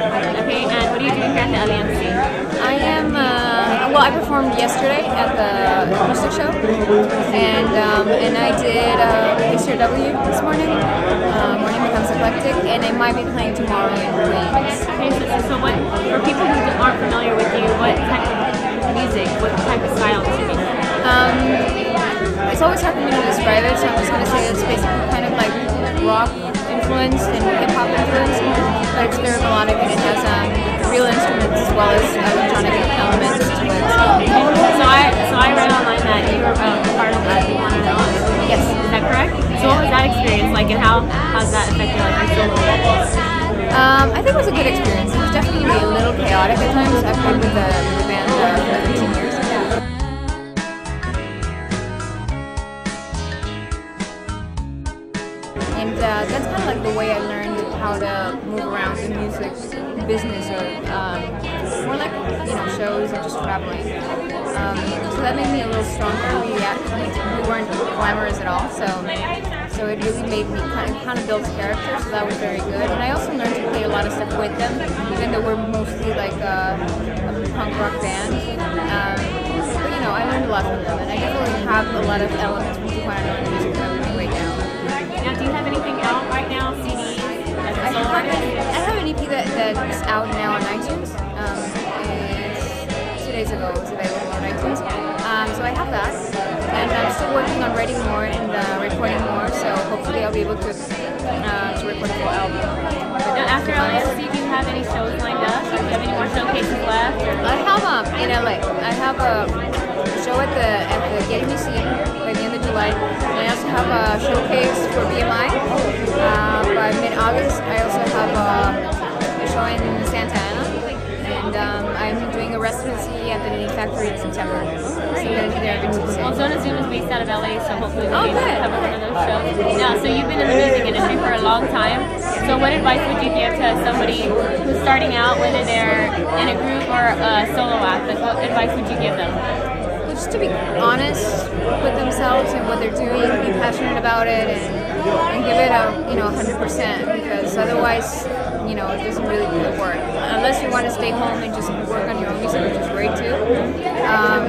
Okay, and what are you doing here at the LAMC? I am, well, I performed yesterday at the music show, and I did Mr. W this morning, Morning Becomes Eclectic, and I might be playing tomorrow in Queens. Okay, so what, for people who aren't familiar with you, what type of music, what type of style do you make? It's always hard for me to describe it, so I'm just going to say it's basically kind of like rock influenced and hip-hop influenced, but it's very melodic and it has real instruments as well as electronic elements to it. So I read online that you were part of that you wanted to Yes. Is that correct? So what was that experience like, and how has that affected like your solo? I think it was a good experience. It was definitely a little chaotic at times. I've played with the band for 15 years. And that's kind of like the way I learned how to move around the music business, or more like, you know, shows and just traveling. So that made me a little stronger. We weren't glamorous at all, so it really made me kind of build character. So that was very good. And I also learned to play a lot of stuff with them, even though we're mostly like a punk rock band. But you know, I learned a lot from them, and I definitely have a lot of elements from what I know in music that I'm doing right now. Now, do you have anything out right now, CDs, as a solo artist? I have an EP that's out now on iTunes. 2 days ago it was available on iTunes. So I have that, and I'm still working on writing more and recording more. So hopefully I'll be able to record a full album. Now, after LAMC, do you have any shows lined up? Or do you have any more showcases left? Or? I have in LA. I have a show at the Getty Museum by the end of July. And I also have a showcase for BMI by mid-August. I also have a show in Santa Ana, and I'm doing a residency at the Knitting Factory in September. So I'm going to be there every Tuesday. Well, Zona Zoom is based out of LA, so hopefully we'll be able to cover one of those shows. Now, so you've been in the music industry for a long time. So what advice would you give to somebody who's starting out, whether they're in a group or a solo act? Like, what advice would you give them? Just to be honest with themselves and what they're doing, be passionate about it, and give it a 100%, because otherwise, you know, it doesn't really work. Unless you want to stay home and just work on your own music, which is great too.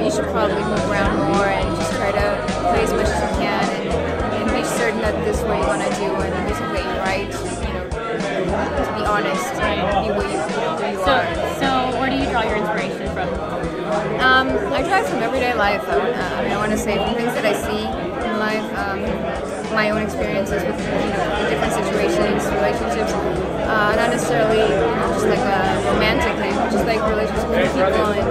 You should probably move around more and just try to play as much as you can, and be certain that this is what you want to do and the music that you write. You know, to be honest, be who you are. So where do you draw your inspiration from? I try from everyday life. I want to say from things that I see in life, my own experiences with the different situations, relationships, not necessarily just like a romantic thing, just like relationships with people, and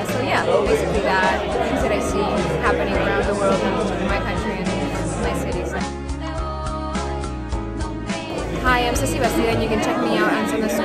so yeah, basically that, things that I see happening around the world in my country and my cities. Hi, I'm Ceci Bastida, and you can check me out on some of the